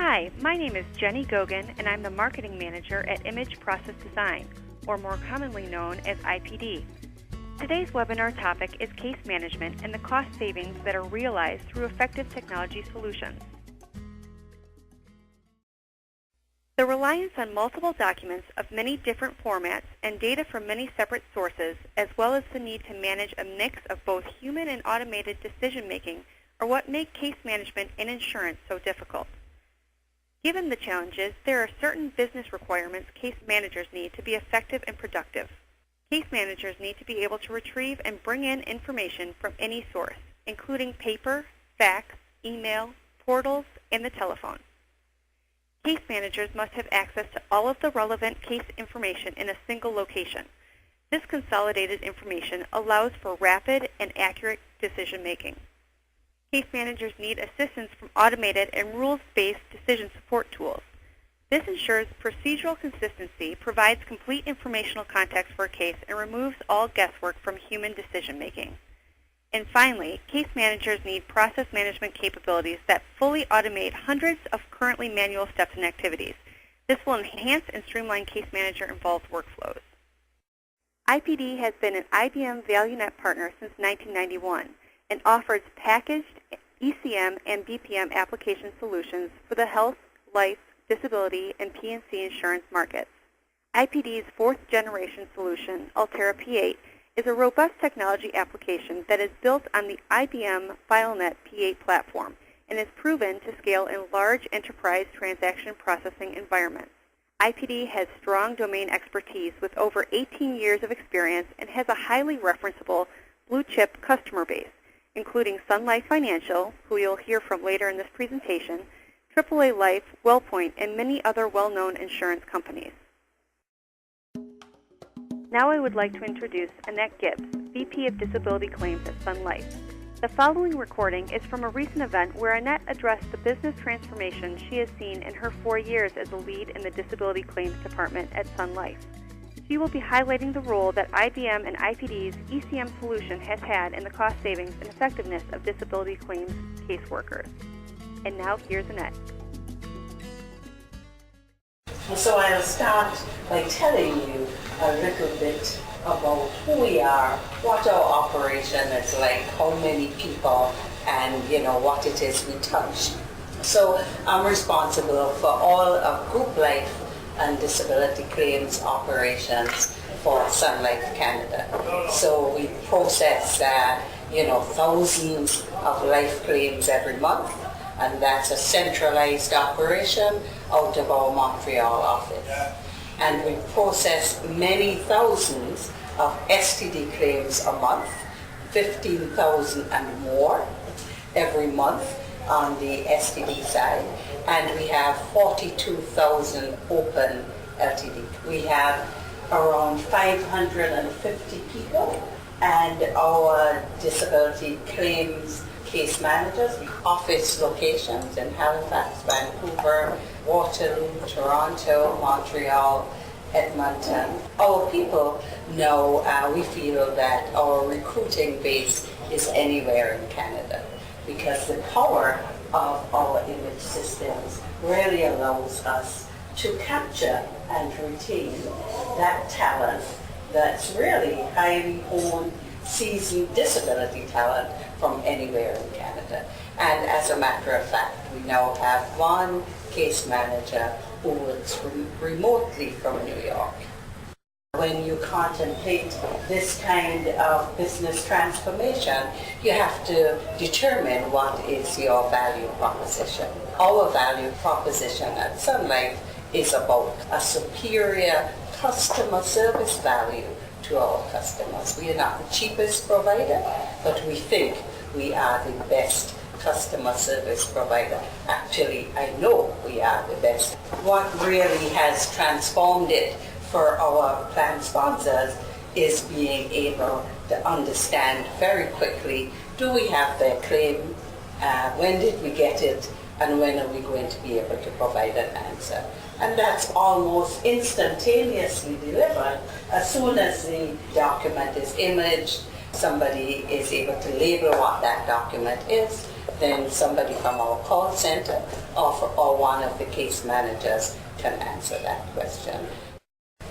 Hi, my name is Jenny Gogan, and I'm the Marketing Manager at Image Process Design, or more commonly known as IPD. Today's webinar topic is case management and the cost savings that are realized through effective technology solutions. The reliance on multiple documents of many different formats and data from many separate sources, as well as the need to manage a mix of both human and automated decision-making, are what make case management in insurance so difficult. Given the challenges, there are certain business requirements case managers need to be effective and productive. Case managers need to be able to retrieve and bring in information from any source, including paper, fax, email, portals, and the telephone. Case managers must have access to all of the relevant case information in a single location. This consolidated information allows for rapid and accurate decision-making. Case managers need assistance from automated and rules-based decision support tools. This ensures procedural consistency, provides complete informational context for a case, and removes all guesswork from human decision-making. And finally, case managers need process management capabilities that fully automate hundreds of currently manual steps and activities. This will enhance and streamline case manager-involved workflows. IPD has been an IBM ValueNet partner since 1991 and offers packaged ECM and BPM application solutions for the health, life, disability, and P&C insurance markets. IPD's fourth-generation solution, Altera P8, is a robust technology application that is built on the IBM ValueNet P8 platform and is proven to scale in large enterprise transaction processing environments. IPD has strong domain expertise with over 18 years of experience and has a highly referenceable blue-chip customer base, including Sun Life Financial, who you'll hear from later in this presentation, AAA Life, WellPoint, and many other well-known insurance companies. Now I would like to introduce Annette Gibbs, VP of Disability Claims at Sun Life. The following recording is from a recent event where Annette addressed the business transformation she has seen in her 4 years as a lead in the Disability Claims Department at Sun Life. She will be highlighting the role that IBM and IPD's ECM solution has had in the cost savings and effectiveness of disability claims caseworkers. And now here's Annette. So I'll start by telling you a little bit about who we are, what our operation is like, how many people, and what it is we touch. So I'm responsible for all of group life and disability claims operations for Sun Life Canada. So we process thousands of life claims every month, and that's a centralized operation out of our Montreal office. And we process many thousands of STD claims a month, 15,000 and more every month on the STD side, and we have 42,000 open LTD. We have around 550 people, and our disability claims case managers, office locations in Halifax, Vancouver, Waterloo, Toronto, Montreal, Edmonton. Our people know, we feel that our recruiting base is anywhere in Canada, because the power of our image systems really allows us to capture and retain that talent that's really highly honed, seasoned disability talent from anywhere in Canada. And as a matter of fact, we now have one case manager who works remotely from New York. When you contemplate this kind of business transformation, you have to determine what is your value proposition. Our value proposition at Sun Life is about a superior customer service value to our customers. We are not the cheapest provider, but we think we are the best customer service provider. Actually, I know we are the best. What really has transformed it for our plan sponsors is being able to understand very quickly, do we have their claim, when did we get it, and when are we going to be able to provide an answer. And that's almost instantaneously delivered. As soon as the document is imaged, somebody is able to label what that document is, then somebody from our call center or one of the case managers can answer that question.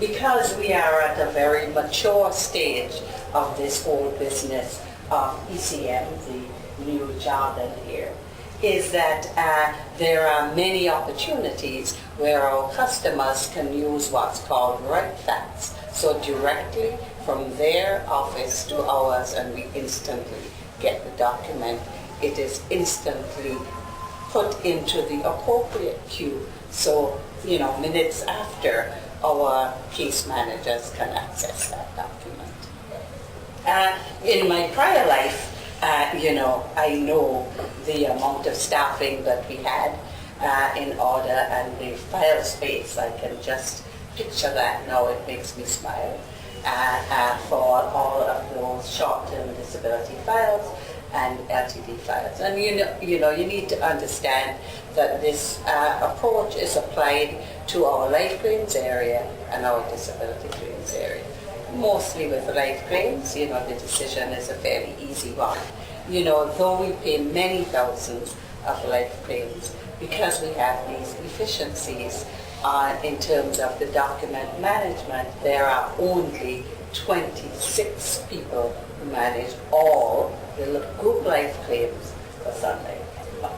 Because we are at a very mature stage of this whole business of ECM, the new jargon here, is that there are many opportunities where our customers can use what's called right fax. So directly from their office to ours, and we instantly get the document. It is instantly put into the appropriate queue. So, minutes after, our case managers can access that document. In my prior life, I know the amount of staffing that we had in order and the file space. I can just picture that now. It makes me smile for all of those short-term disability files and LTD files. And you need to understand that this approach is applied to our life claims area and our disability claims area. Mostly with life claims, the decision is a fairly easy one. Though we pay many thousands of life claims, because we have these efficiencies in terms of the document management, there are only 26 people who manage all the group life claims for Sunday.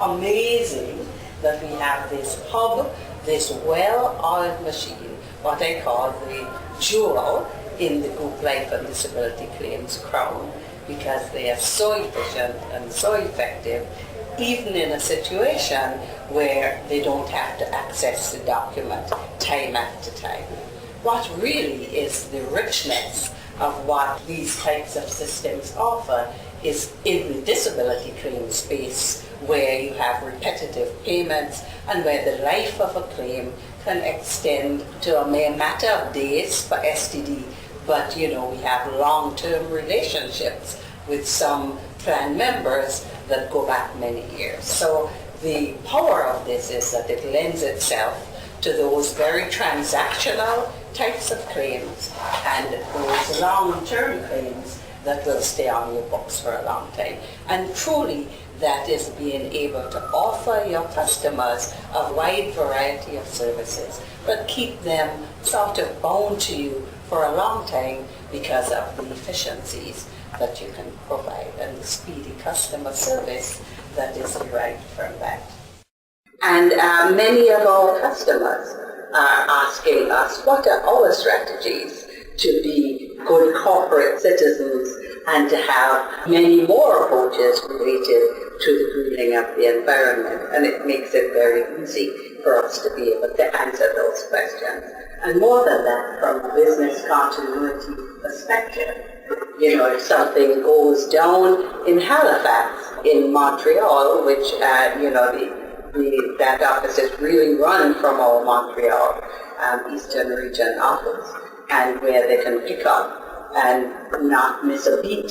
Amazing that we have this hub, this well-oiled machine, what I call the jewel in the group life and disability claims crown, because they are so efficient and so effective, even in a situation where they don't have to access the document time after time. What really is the richness of what these types of systems offer is in the disability claim space, where you have repetitive payments and where the life of a claim can extend to a mere matter of days for STD, but we have long-term relationships with some plan members that go back many years. So the power of this is that it lends itself to those very transactional types of claims and those long-term claims that will stay on your books for a long time. And truly, that is being able to offer your customers a wide variety of services, but keep them sort of bound to you for a long time because of the efficiencies that you can provide and the speedy customer service that is derived from that. And many of our customers are asking us, what are our strategies to be good corporate citizens and to have many more approaches related to the greening of the environment? And it makes it very easy for us to be able to answer those questions. And more than that, from a business continuity perspective, if something goes down in Halifax, in Montreal, which, that office is really run from our Montreal Eastern Region office, and where they can pick up and not miss a beat,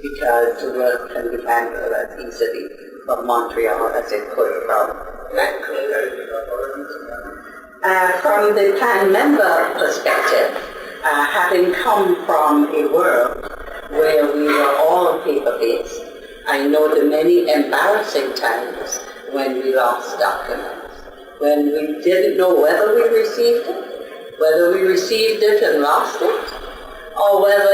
because the work can be handled as easily from Montreal as it could from Vancouver. From the plan member perspective, having come from a world where we were all paper-based, I know the many embarrassing times when we lost documents, when we didn't know whether we received it and lost it, or whether,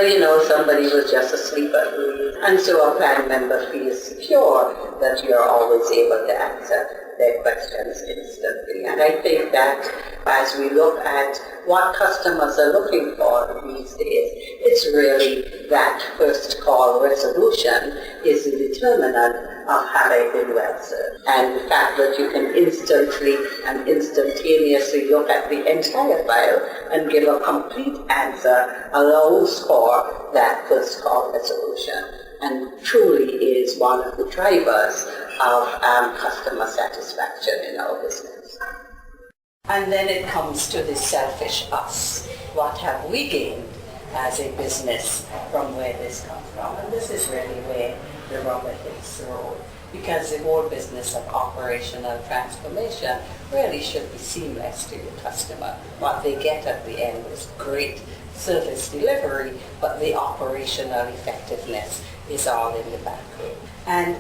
somebody was just asleep at wheel. And so a plan member feels secure that you're always able to answer their questions instantly. And I think that as we look at what customers are looking for these days, it's really that first call resolution is the determinant of have I been well served. And the fact that you can instantly and instantaneously look at the entire file and give a complete answer allows for that first call resolution, and truly is one of the drivers of customer satisfaction in our business. And then it comes to the selfish us. What have we gained as a business from where this comes from? And this is really where the rubber hits the road, because the whole business of operational transformation really should be seamless to your customer. What they get at the end is great service delivery, but the operational effectiveness is all in the back room. And,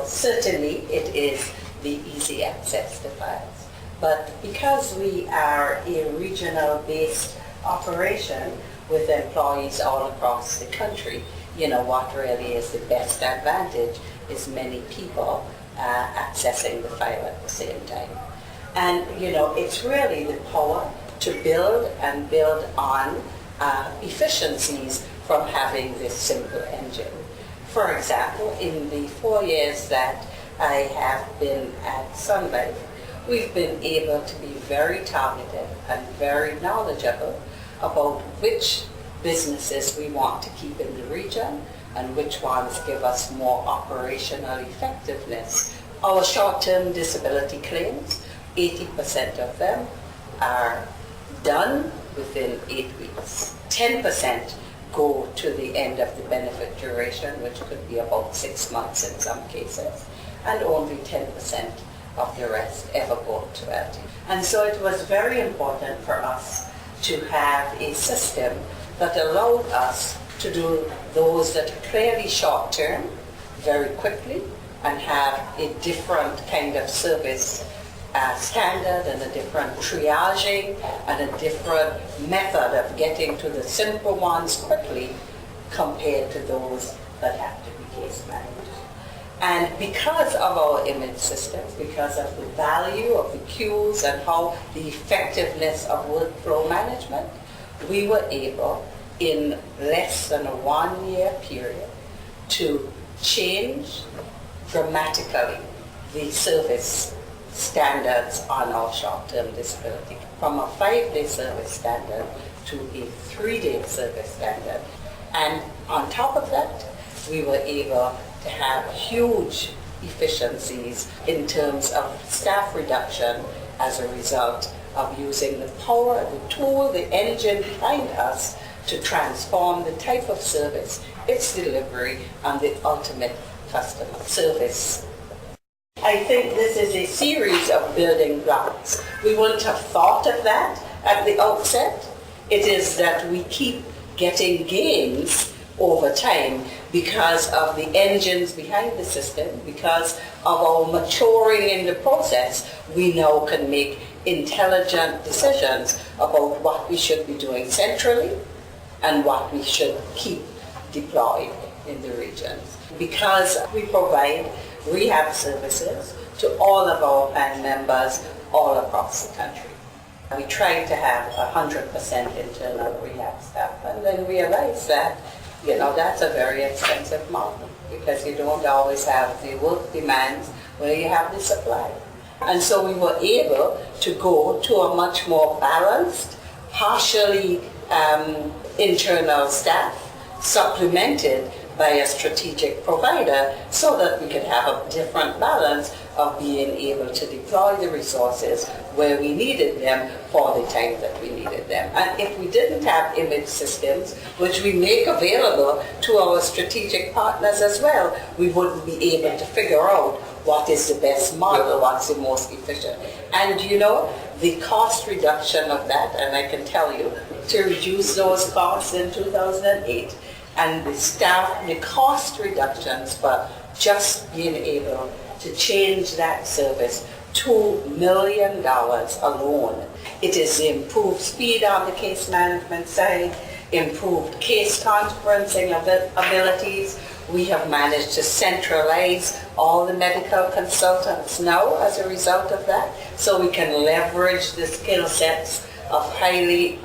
certainly it is the easy access to files. But because we are a regional-based operation with employees all across the country, what really is the best advantage is many people accessing the file at the same time. And, it's really the power to build and build on efficiencies from having this simple engine. For example, in the 4 years that I have been at Sun Life, we've been able to be very targeted and very knowledgeable about which businesses we want to keep in the region and which ones give us more operational effectiveness. Our short-term disability claims, 80% of them are done within 8 weeks. 10% go to the end of the benefit duration, which could be about 6 months in some cases, and only 10% of the rest ever go to 12. And so it was very important for us to have a system that allowed us to do those that are clearly short-term very quickly and have a different kind of service standard and a different triaging and a different method of getting to the simple ones quickly compared to those that have to be case managed. And because of our image systems, because of the value of the queues and how the effectiveness of workflow management, we were able in less than a 1 year period to change dramatically the service standards on our short-term disability from a 5-day service standard to a 3-day service standard. And on top of that, we were able to have huge efficiencies in terms of staff reduction as a result of using the power, the tool, the engine behind us to transform the type of service, its delivery, and the ultimate customer service. I think this is a series of building blocks. We wouldn't have thought of that at the outset. It is that we keep getting gains over time because of the engines behind the system, because of our maturing in the process. We now can make intelligent decisions about what we should be doing centrally and what we should keep deployed in the regions. Because we provide rehab services to all of our plan members all across the country. We tried to have 100% internal rehab staff and then realized that, that's a very expensive model because you don't always have the work demands where you have the supply. And so we were able to go to a much more balanced, partially internal staff, supplemented by a strategic provider so that we could have a different balance of being able to deploy the resources where we needed them for the time that we needed them. And if we didn't have image systems, which we make available to our strategic partners as well, we wouldn't be able to figure out what is the best model, what's the most efficient. And the cost reduction of that, and I can tell you, to reduce those costs in 2008, and the cost reductions for just being able to change that service, $2 million alone. It is the improved speed on the case management side, improved case conferencing abilities. We have managed to centralize all the medical consultants now as a result of that, so we can leverage the skill sets of highly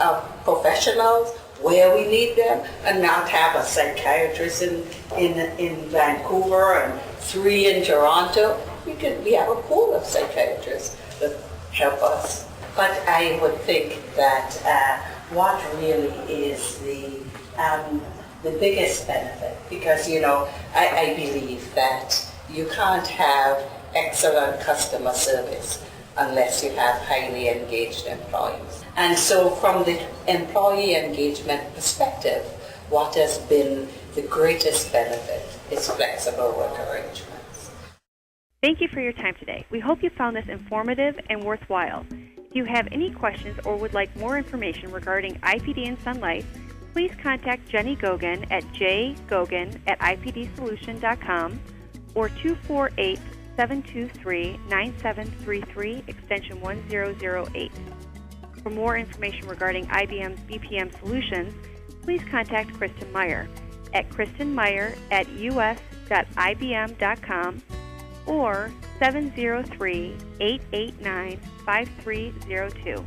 professionals where we need them and not have a psychiatrist in Vancouver and 3 in Toronto. We have a pool of psychiatrists that help us. But I would think that what really is the biggest benefit, because I believe that you can't have excellent customer service unless you have highly engaged employees. And so from the employee engagement perspective, what has been the greatest benefit is flexible work arrangements. Thank you for your time today. We hope you found this informative and worthwhile. If you have any questions or would like more information regarding IPD and Sun Life, please contact Jenny Gogan at jgogan@ipdsolution.com or 248-723-9733, extension 1008. For more information regarding IBM's BPM solutions, please contact Kristen Meyer at kristenmeyer@us.ibm.com or 703-889-5302.